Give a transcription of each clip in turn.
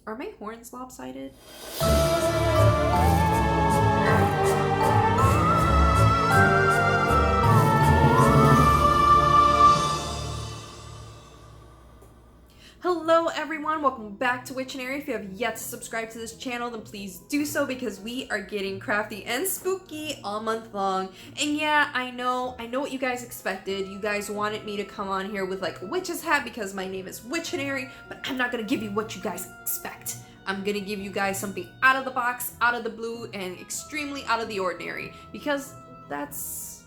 Are my horns lopsided? Hello everyone, welcome back to Witchtionery. If you have yet to subscribe to this channel, then please do so because we are getting crafty and spooky all month long. And yeah, I know what you guys expected. You guys wanted me to come on here with like a witch's hat because my name is Witchtionery, but I'm not gonna give you what you guys expect. I'm gonna give you guys something out of the box, out of the blue, and extremely out of the ordinary because that's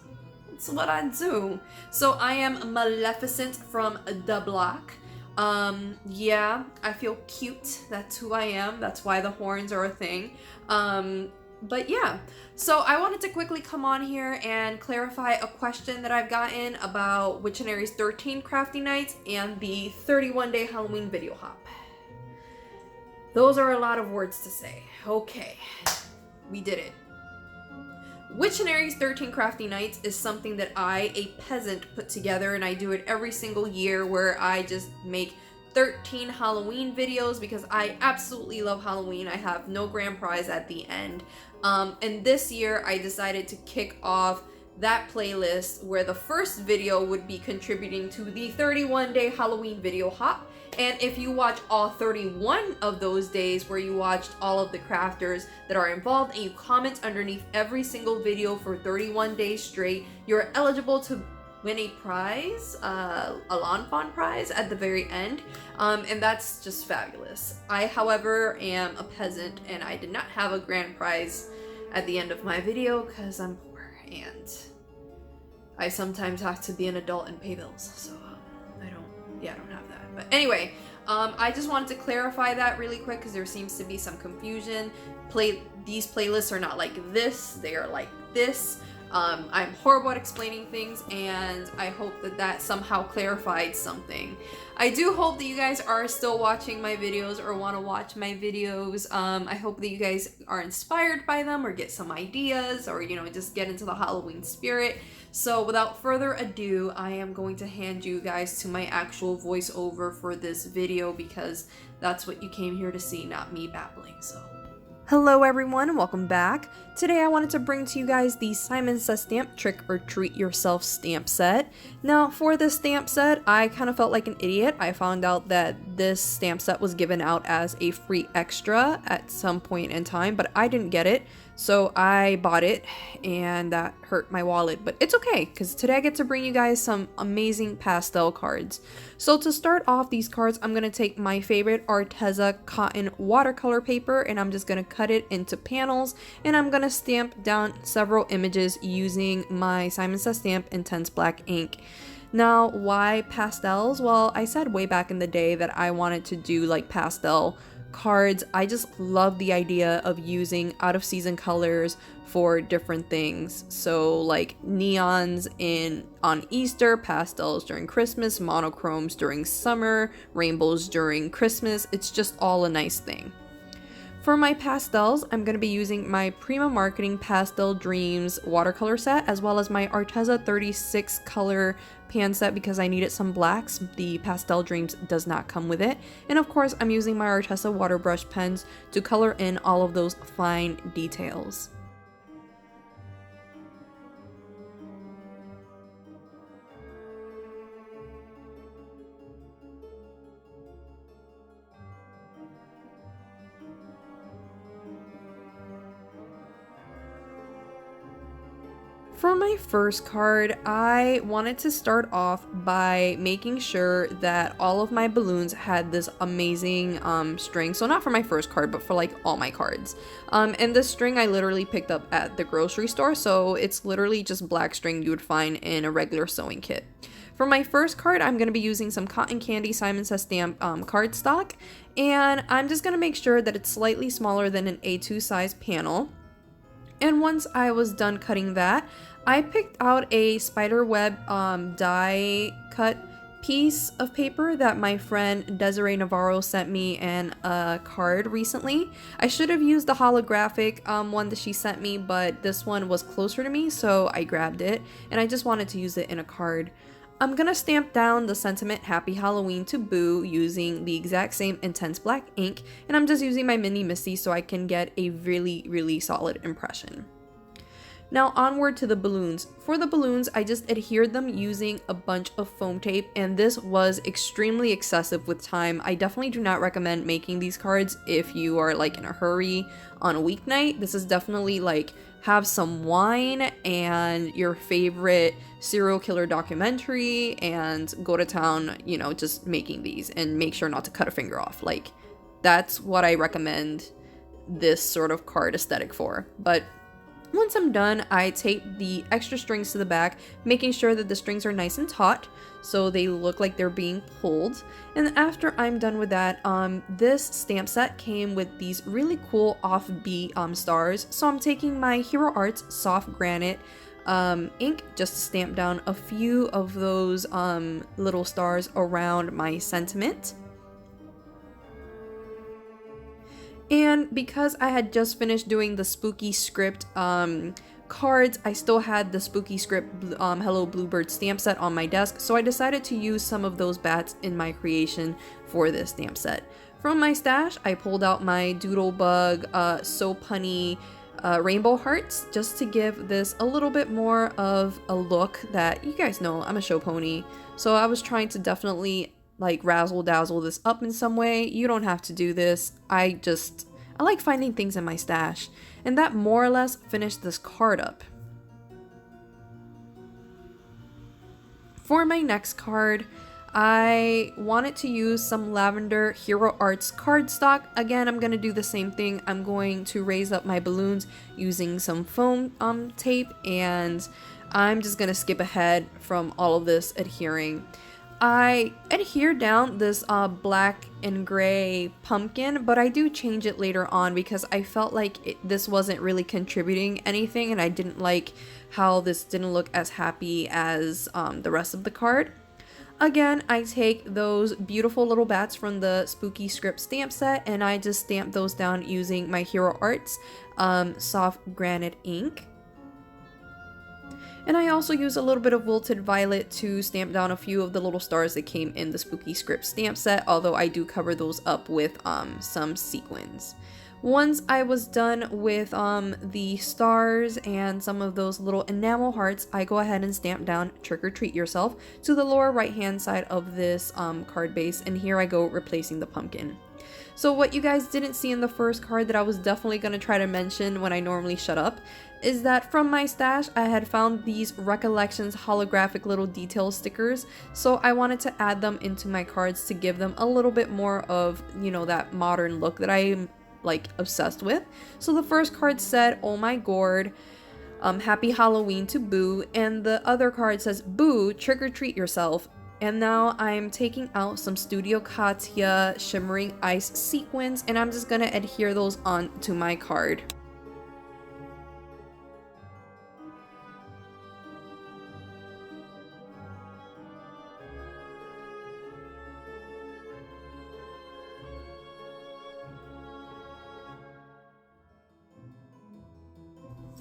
what I do. So I am Maleficent from the block. Yeah, I feel cute. That's who I am. That's why the horns are a thing. But yeah, so I wanted to quickly come on here and clarify a question that I've gotten about Witchtionery's 13 crafty nights and the 31-day Halloween video hop. Those are a lot of words to say. Okay, we did it. Witchtionery's 13 Crafty Nights is something that I, a peasant, put together, and I do it every single year where I just make 13 Halloween videos because I absolutely love Halloween. I have no grand prize at the end. And this year I decided to kick off that playlist where the first video would be contributing to the 31-day Halloween video hop. And if you watch all 31 of those days where you watched all of the crafters that are involved and you comment underneath every single video for 31 days straight, you're eligible to win a prize, a lawn fawn prize at the very end. And that's just fabulous. I, however, am a peasant and I did not have a grand prize at the end of my video because I'm poor and I sometimes have to be an adult and pay bills. So I don't have that. But anyway, I just wanted to clarify that really quick because there seems to be some confusion. These playlists are not like this, they are like this. I'm horrible at explaining things and I hope that somehow clarified something. I do hope that you guys are still watching my videos or want to watch my videos. I hope that you guys are inspired by them or get some ideas or, you know, just get into the Halloween spirit. So without further ado, I am going to hand you guys to my actual voiceover for this video because that's what you came here to see, not me babbling. So hello everyone, welcome back. Today I wanted to bring to you guys the Simon Says Stamp Trick or Treat Yourself stamp set. Now for this stamp set, I kind of felt like an idiot. I found out that this stamp set was given out as a free extra at some point in time, but I didn't get it. So I bought it and that hurt my wallet, but it's okay because today I get to bring you guys some amazing pastel cards. So to start off these cards, I'm going to take my favorite Arteza Cotton Watercolor paper and I'm just going to cut it into panels and I'm going to stamp down several images using my Simon Says Stamp Intense Black ink. Now, why pastels? Well, I said way back in the day that I wanted to do like pastel cards. I just love the idea of using out of season colors for different things. So like neons on Easter, pastels during Christmas, monochromes during summer, rainbows during Christmas. It's just all a nice thing. For my pastels, I'm going to be using my Prima Marketing Pastel Dreams watercolor set as well as my Arteza 36 color pan set because I needed some blacks. The Pastel Dreams does not come with it. And of course, I'm using my Arteza water brush pens to color in all of those fine details. For my first card, I wanted to start off by making sure that all of my balloons had this amazing string. So not for my first card, but for like all my cards. And this string I literally picked up at the grocery store. So it's literally just black string you would find in a regular sewing kit. For my first card, I'm going to be using some Cotton Candy Simon Says Stamp cardstock. And I'm just going to make sure that it's slightly smaller than an A2 size panel. And once I was done cutting that, I picked out a spiderweb die cut piece of paper that my friend Desiree Navarro sent me in a card recently. I should have used the holographic one that she sent me, but this one was closer to me, so I grabbed it and I just wanted to use it in a card. I'm gonna stamp down the sentiment Happy Halloween to Boo using the exact same intense black ink, and I'm just using my mini Misty so I can get a really solid impression. Now onward to the balloons. For the balloons, I just adhered them using a bunch of foam tape, and this was extremely excessive with time. I definitely do not recommend making these cards if you are like in a hurry on a weeknight. This is definitely like have some wine and your favorite serial killer documentary and go to town, you know, just making these, and make sure not to cut a finger off. Like, that's what I recommend this sort of card aesthetic for. But once I'm done, I tape the extra strings to the back, making sure that the strings are nice and taut so they look like they're being pulled. And after I'm done with that, this stamp set came with these really cool offbeat stars. So I'm taking my Hero Arts soft granite ink just to stamp down a few of those little stars around my sentiment. And because I had just finished doing the spooky script cards, I still had the spooky script Hello Bluebird stamp set on my desk, so I decided to use some of those bats in my creation for this stamp set. From my stash, I pulled out my Doodle Bug So Punny rainbow hearts just to give this a little bit more of a look that, you guys know, I'm a show pony, so I was trying to definitely like razzle dazzle this up in some way. You don't have to do this. I like finding things in my stash, and that more or less finished this card up. For my next card, I wanted to use some Lavender Hero Arts cardstock. Again, I'm going to do the same thing. I'm going to raise up my balloons using some foam tape, and I'm just going to skip ahead from all of this adhering. I adhere down this black and gray pumpkin, but I do change it later on because I felt like this wasn't really contributing anything, and I didn't like how this didn't look as happy as the rest of the card. Again, I take those beautiful little bats from the Spooky Script stamp set, and I just stamp those down using my Hero Arts soft granite ink. And I also use a little bit of Wilted Violet to stamp down a few of the little stars that came in the Spooky Script stamp set, although I do cover those up with some sequins. Once I was done with the stars and some of those little enamel hearts, I go ahead and stamp down Trick or Treat Yourself to the lower right hand side of this card base, and here I go replacing the pumpkin. So what you guys didn't see in the first card that I was definitely going to try to mention when I normally shut up is that from my stash I had found these Recollections holographic little detail stickers, so I wanted to add them into my cards to give them a little bit more of, you know, that modern look that I'm like obsessed with. So the first card said, "Oh my gourd, Happy Halloween to Boo," and the other card says, "Boo, trick or treat yourself." And now I'm taking out some Studio Katya Shimmering Ice sequins, and I'm just gonna adhere those onto my card.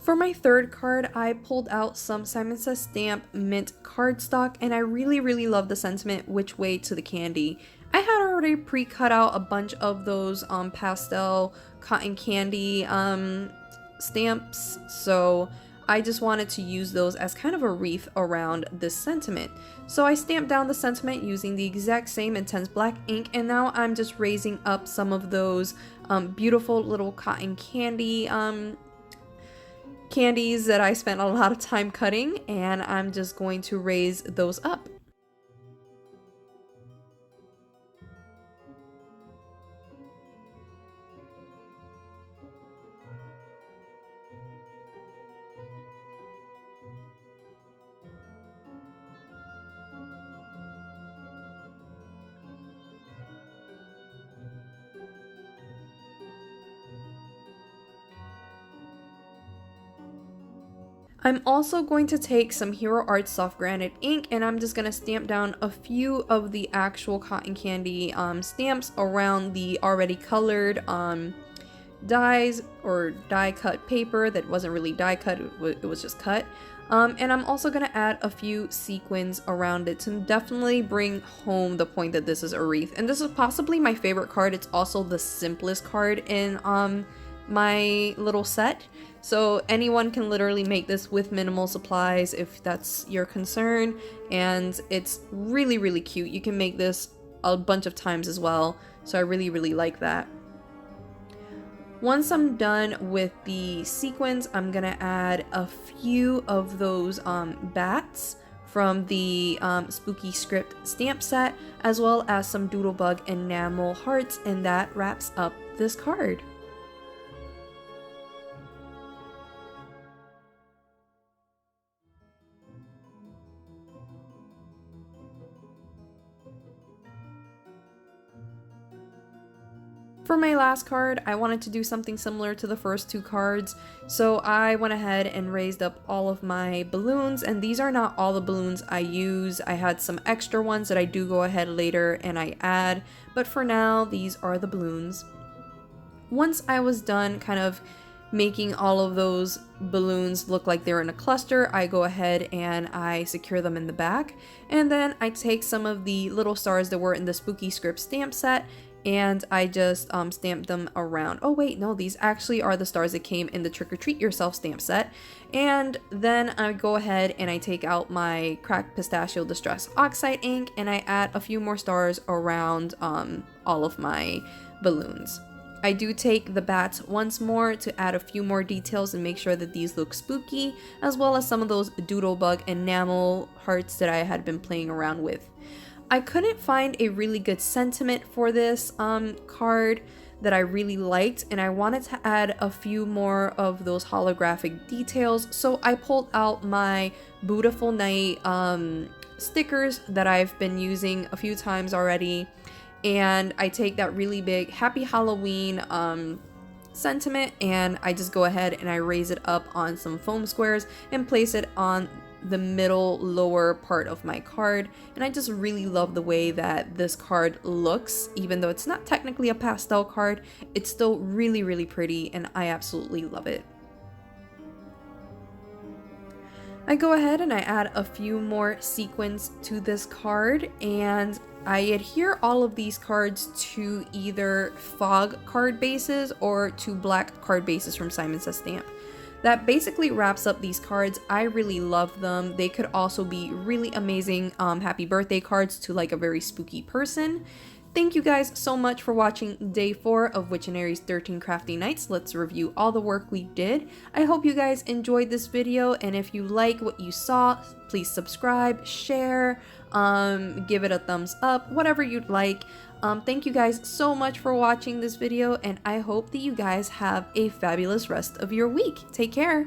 For my third card, I pulled out some Simon Says Stamp mint cardstock, and I really love the sentiment "Which Way to the Candy." I had already pre-cut out a bunch of those pastel cotton candy stamps, so I just wanted to use those as kind of a wreath around this sentiment. So I stamped down the sentiment using the exact same intense black ink, and now I'm just raising up some of those beautiful little cotton candy candies that I spent a lot of time cutting, and I'm just going to raise those up. I'm also going to take some Hero Arts soft granite ink, and I'm just going to stamp down a few of the actual cotton candy stamps around the already colored dies or die cut paper that wasn't really die cut, it was just cut. And I'm also going to add a few sequins around it to definitely bring home the point that this is a wreath. And this is possibly my favorite card. It's also the simplest card in my little set. So anyone can literally make this with minimal supplies if that's your concern. And it's really, really cute. You can make this a bunch of times as well. So I really, really like that. Once I'm done with the sequins, I'm gonna add a few of those bats from the Spooky Script stamp set, as well as some Doodle Bug enamel hearts, and that wraps up this card. For my last card, I wanted to do something similar to the first two cards, so I went ahead and raised up all of my balloons, and these are not all the balloons I use. I had some extra ones that I do go ahead later and I add, but for now, these are the balloons. Once I was done kind of making all of those balloons look like they're in a cluster, I go ahead and I secure them in the back, and then I take some of the little stars that were in the Spooky Script stamp set and I just stamped them around. Oh wait, no, these actually are the stars that came in the Trick or Treat Yourself stamp set. And then I go ahead and I take out my cracked Pistachio Distress Oxide ink and I add a few more stars around all of my balloons. I do take the bats once more to add a few more details and make sure that these look spooky, as well as some of those Doodle Bug enamel hearts that I had been playing around with. I couldn't find a really good sentiment for this card that I really liked, and I wanted to add a few more of those holographic details, so I pulled out my Bootiful Night stickers that I've been using a few times already, and I take that really big Happy Halloween sentiment and I just go ahead and I raise it up on some foam squares and place it on the middle lower part of my card, and I just really love the way that this card looks. Even though it's not technically a pastel card, it's still really, really pretty and I absolutely love it. I go ahead and I add a few more sequins to this card, and I adhere all of these cards to either fog card bases or to black card bases from Simon Says Stamp. That basically wraps up these cards. I really love them. They could also be really amazing happy birthday cards to like a very spooky person. Thank you guys so much for watching day 4 of Witchtionery's 13 Crafty Nights. Let's review all the work we did. I hope you guys enjoyed this video, and if you like what you saw, please subscribe, share, give it a thumbs up, whatever you'd like. Thank you guys so much for watching this video, and I hope that you guys have a fabulous rest of your week. Take care!